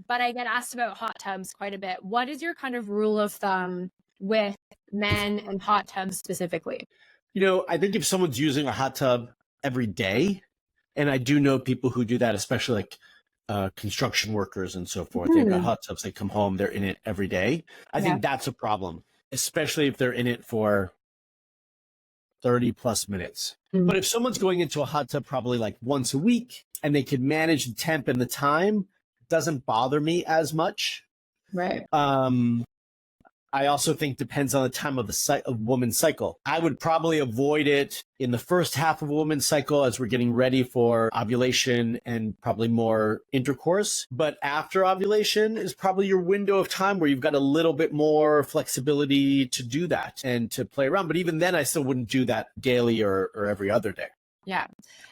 but I get asked about hot tubs quite a bit. What is your kind of rule of thumb with men and hot tubs specifically? You know, I think if someone's using a hot tub every day, and I do know people who do that, especially like construction workers and so forth. They've got hot tubs, they come home, they're in it every day. I think that's a problem, especially if they're in it for 30 plus minutes. But if someone's going into a hot tub probably like once a week and they could manage the temp and the time, it doesn't bother me as much. Right. I also think depends on the time of the woman's cycle. I would probably avoid it in the first half of a woman's cycle as we're getting ready for ovulation and probably more intercourse. But after ovulation is probably your window of time where you've got a little bit more flexibility to do that and to play around. But even then, I still wouldn't do that daily or every other day. Yeah.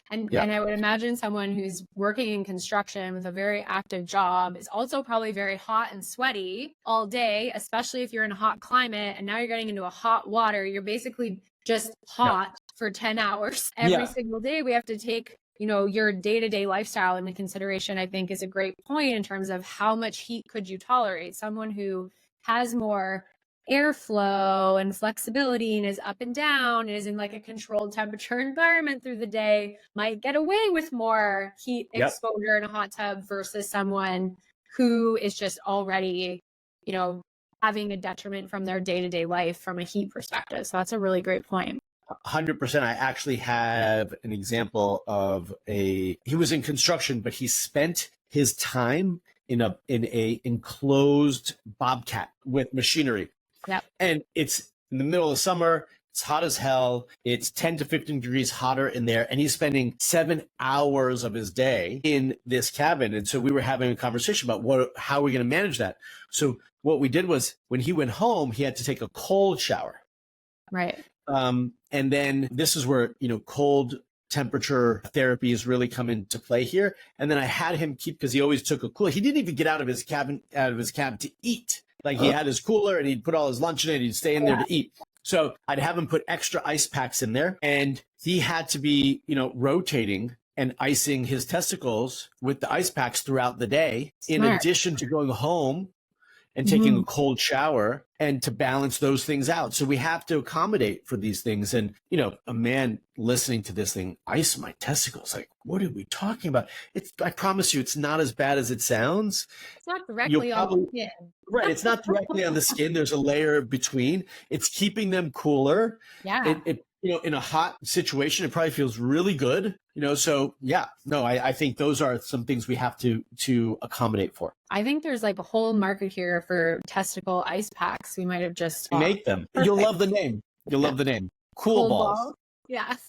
And I would imagine someone who's working in construction with a very active job is also probably very hot and sweaty all day, especially if you're in a hot climate and now you're getting into a hot water. You're basically just hot for 10 hours every single day. We have to take, you know, your day-to-day lifestyle into consideration, I think is a great point in terms of how much heat could you tolerate. Someone who has more airflow and flexibility and is up and down and is in like a controlled temperature environment through the day might get away with more heat exposure in a hot tub versus someone who is just already, you know, having a detriment from their day-to-day life from a heat perspective. So that's a really great point. 100%. I actually have an example of he was in construction, but he spent his time in a enclosed bobcat with machinery. Yep. And it's in the middle of summer. It's hot as hell. It's 10 to 15 degrees hotter in there. And he's spending 7 hours of his day in this cabin. And so we were having a conversation about how are we going to manage that? So what we did was when he went home, he had to take a cold shower. Right. And then this is where, you know, cold temperature therapy has really come into play here. And then I had him because he always took a cooler. He didn't even get out of his cabin to eat. Like he had his cooler and he'd put all his lunch in it. He'd stay in there to eat. So I'd have him put extra ice packs in there, and he had to be, you know, rotating and icing his testicles with the ice packs throughout the day, in addition to going home and taking a cold shower, and to balance those things out. So we have to accommodate for these things. And, you know, a man listening to this thing, ice my testicles, like, what are we talking about? I promise you, it's not as bad as it sounds. It's not directly on the skin. Right. It's not directly on the skin. There's a layer between. It's keeping them cooler. Yeah. You know, in a hot situation, it probably feels really good, you know, so I think those are some things we have to accommodate for. I think there's like a whole market here for testicle ice packs. We might have just make them. Perfect. You'll love the name. You'll love the name. Cool balls. Yes.